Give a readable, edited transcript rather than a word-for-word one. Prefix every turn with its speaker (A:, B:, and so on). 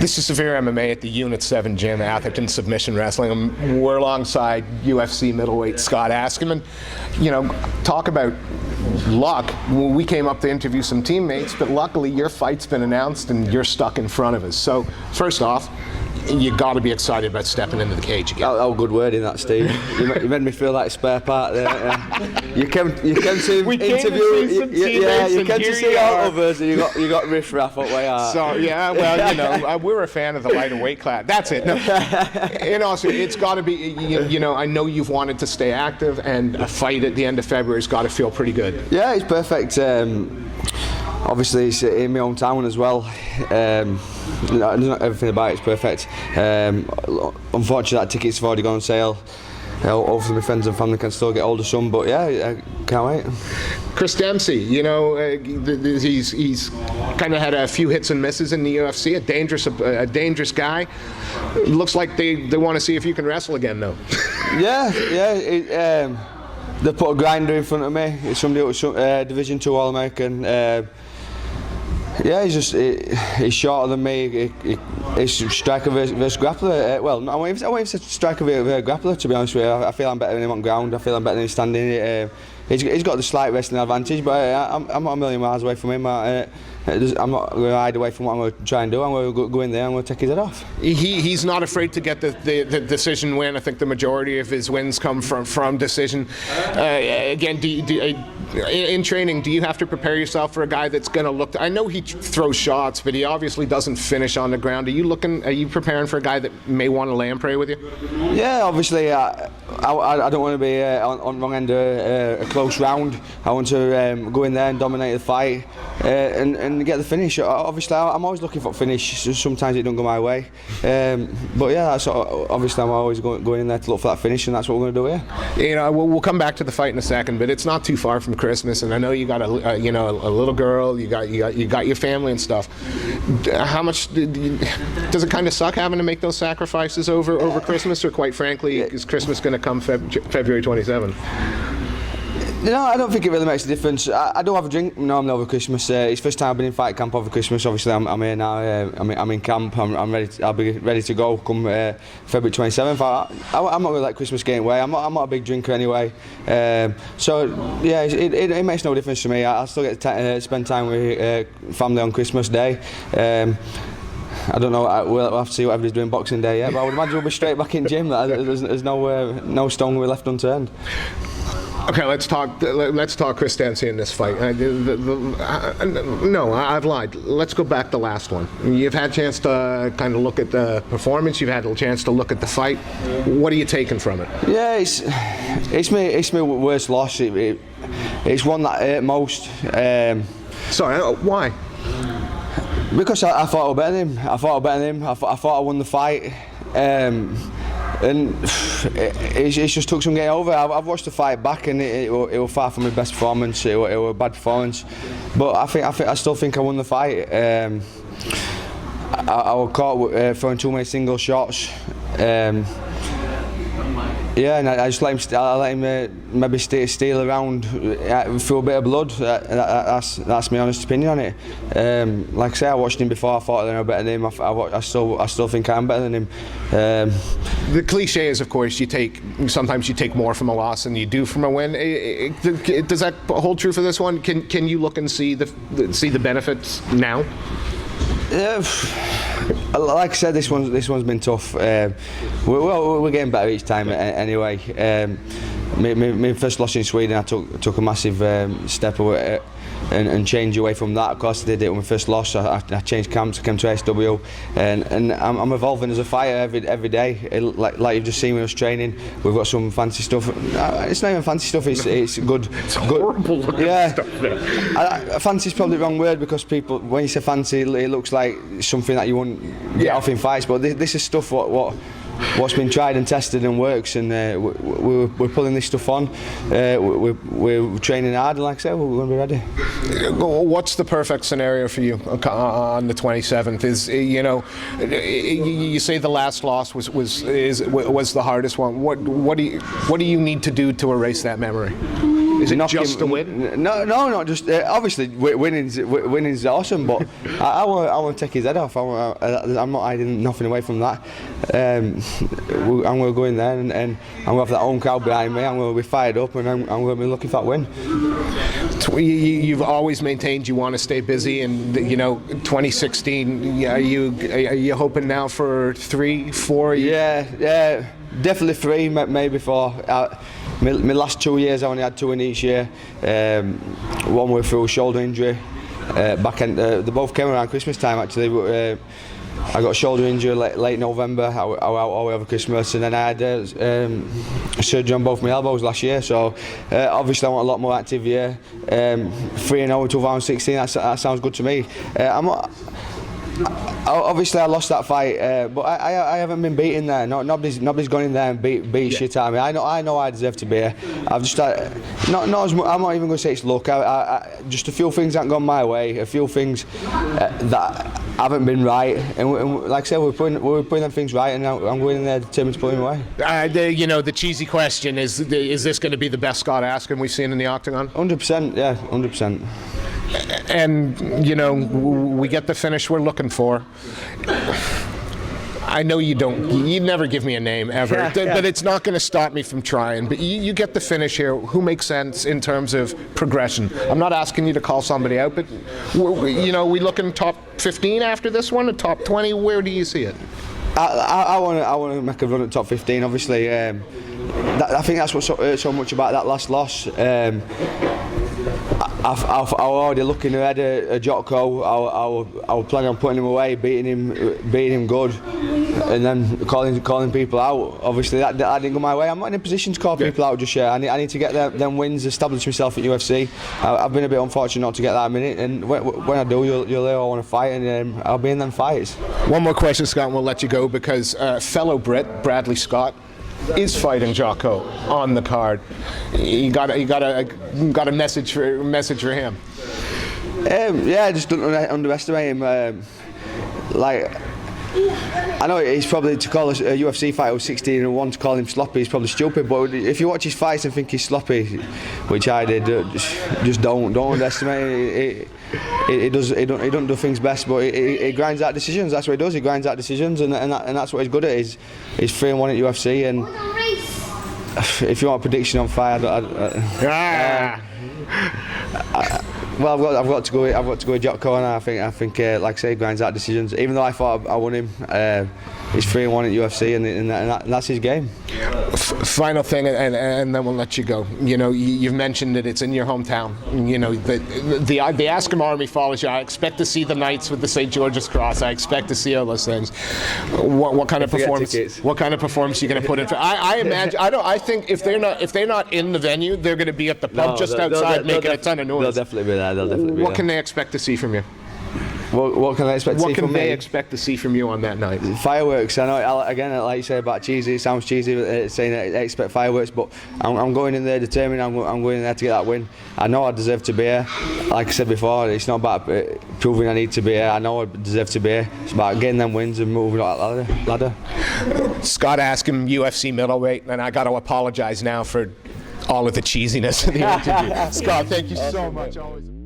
A: This is SevereMMA at the Unit 7 gym, Atherton Submission Wrestling. We're alongside UFC middleweight Scott Askham. And, you know, talk about luck. We came up to interview some teammates, but luckily your fight's been announced and you're stuck in front of us. So, first off, you got to be excited about stepping into the cage again.
B: Oh, good word in that, Steve. You made me feel like a spare part there. You came to interview. You came to see our others, and you got riff raff up way out.
A: So yeah, well, you know, we're a fan of the lighter weight class. That's it. No. And also, it's got to be. You know, I know you've wanted to stay active, and a fight at the end of February has got to feel pretty good.
B: Yeah, it's perfect. Obviously, it's in my hometown as well. Not everything about it's perfect. Unfortunately, that ticket's have already gone on sale. Hopefully my friends and family can still get hold of some, but yeah, I can't wait.
A: Chris Dempsey, you know, he's kind of had a few hits and misses in the UFC. A dangerous guy. Looks like they want to see if you can wrestle again, though. Yeah.
B: They put a grinder in front of me. It's somebody who's Division 2 All-American. Yeah, he's shorter than me. He's striker versus grappler. Well, I won't even say striker versus grappler, to be honest with you. I feel I'm better than him on ground. I feel I'm better than him standing. He's got the slight wrestling advantage, but I'm not a million miles away from him. I'm not going to hide away from what I'm going to try and do. I'm going to go in there and I'm going to take his head off.
A: He's not afraid to get the decision win. I think the majority of his wins come from decision. Again, in training, do you have to prepare yourself for a guy that's going to look? I know he throws shots, but he obviously doesn't finish on the ground. Are you preparing for a guy that may want to lay and pray with you?
B: Yeah, obviously. I don't want to be on the wrong end of a close round. I want to go in there and dominate the fight and get the finish. Obviously, I'm always looking for finish. Sometimes it don't go my way, but yeah, obviously I'm always going in there to look for that finish, and that's what we're going to do here.
A: You know, we'll come back to the fight in a second, but it's not too far from Christmas, and I know you got a little girl, you got your family and stuff. How much does it kind of suck having to make those sacrifices over Christmas, or quite frankly, is Christmas going to come February 27th?
B: No, I don't think it really makes a difference. I do have a drink normally over Christmas. It's the first time I've been in fight camp over Christmas. Obviously, I'm here now. I'm in camp. I'm ready. I'll be ready to go come February 27th. I'm not really like Christmas getting away. I'm not a big drinker anyway. So yeah, it makes no difference to me. I still get to spend time with family on Christmas Day. I don't know. We'll have to see what everybody's doing Boxing Day. Yeah, but I would imagine we'll be straight back in gym. There's no stone we're left unturned.
A: Okay, let's talk Chris Dempsey in this fight. No, I've lied. Let's go back to the last one. You've had a chance to kind of look at the performance. You've had a chance to look at the fight. What are you taking from it?
B: Yeah, it's my worst loss. It's one that hurt most.
A: Sorry, why?
B: Because I thought I was better than him. I thought I won the fight. And it just took some getting over. I've watched the fight back, and it was far from my best performance. It was a bad performance, but I still think I won the fight. I was caught throwing too many single shots. Yeah, and I just let him maybe steal around through a bit of blood. That's my honest opinion on it. Like I say, I watched him before. I thought I was better than him. I still think I'm better than him.
A: The cliche is, of course, sometimes you take more from a loss than you do from a win. Does that hold true for this one? Can you look and see the benefits now?
B: Like I said, this one's been tough. We're getting better each time anyway. My first loss in Sweden, I took a massive step away and change away from that. Of course, I did it with my first loss. I changed camps, I came to ASW, and I'm evolving as a fighter every day. Like you've just seen when I was training, we've got some fancy stuff. It's not even fancy stuff. It's good.
A: It's horrible looking stuff.
B: Fancy is probably the wrong word, because people, when you say fancy, it looks like something that you wouldn't get off in fights. But this is stuff what's been tried and tested and works, and we're pulling this stuff on. We're training hard, and like I said, we're going to be ready.
A: What's the perfect scenario for you on the 27th? Is you say the last loss was the hardest one. What do you need to do to erase that memory? Is it just to win?
B: No, not just. Obviously, winning's awesome, but I want to take his head off. I'm not hiding nothing away from that. I'm going to go in there and I'm going to have that home crowd behind me. I'm going to be fired up, and I'm going to be looking for that win.
A: You've always maintained you want to stay busy, and 2016. Are you hoping now for 3, 4?
B: Yeah, definitely 3, maybe 4. My last 2 years, I only had 2 in each year. One was through a shoulder injury. They both came around Christmas time actually. But, I got a shoulder injury late November. I was out all over Christmas, and then I had surgery on both my elbows last year. So obviously, I want a lot more active year. 3-0 in 2016. That sounds good to me. Obviously, I lost that fight, but I haven't been beaten there. Nobody's gone in there and beat shit out of me. I know I deserve to be here. I've just not as much, I'm not even going to say it's luck. Just a few things haven't gone my way. A few things that haven't been right, and like I said, we're putting them things right, and I'm going in there determined to put them away.
A: The cheesy question is this going to be the best Scott Askham we've seen in the octagon?
B: 100%, yeah, 100%.
A: And we get the finish we're looking for. I know you never give me a name ever, but it's not going to stop me from trying. But you get the finish here. Who makes sense in terms of progression? I'm not asking you to call somebody out, but we looking top 15 after this one, a top 20. Where do you see it?
B: I want to make a run at top 15. Obviously, I think that's what hurt so much about that last loss. I was already looking ahead at Jotko. I was planning on putting him away, beating him good, and then calling people out. Obviously, that didn't go my way. I'm not in a position to call people out just yet. I need to get them wins, establish myself at UFC. I've been a bit unfortunate not to get that a minute, and when I do, you'll hear I want to fight, and I'll be in them fights.
A: One more question, Scott, and we'll let you go, because fellow Brit Bradley Scott is fighting Jotko on the card. You got a message for him.
B: Just don't underestimate him. I know he's probably, to call a UFC fighter who's 16-1, to call him sloppy is probably stupid, but if you watch his fights and think he's sloppy, which I did, just don't underestimate. He don't do things best, but he grinds out decisions. That's what he does. He grinds out decisions, and that's what he's good at. He's 3-1 at UFC, and if you want a prediction on fight, well, I've got to go with Jotko, and I think like I say, he grinds out decisions. Even though I thought I won him, he's 3-1 at UFC, and that's his game.
A: Final thing, and then we'll let you go. You've mentioned that it's in your hometown. The Askham Army follows you. I expect to see the Knights with the St. George's Cross. I expect to see all those things. What kind of performance? What kind of performance are you going to put in? I imagine. I think if they're not in the venue, they're going to be at the pub just outside making a ton of noise.
B: They'll definitely be there.
A: What can they expect to see from you?
B: What can they expect to see from me?
A: What can they expect to see from you on that night?
B: Fireworks. I know, again, like you say about cheesy, it sounds cheesy saying that I expect fireworks, but I'm going in there determined. I'm going in there to get that win. I know I deserve to be here. Like I said before, it's not about proving I need to be here. I know I deserve to be here. It's about getting them wins and moving up that ladder.
A: Scott Askham, UFC middleweight, and I got to apologize now for all of the cheesiness of the interview. Scott, thank you so much. Always.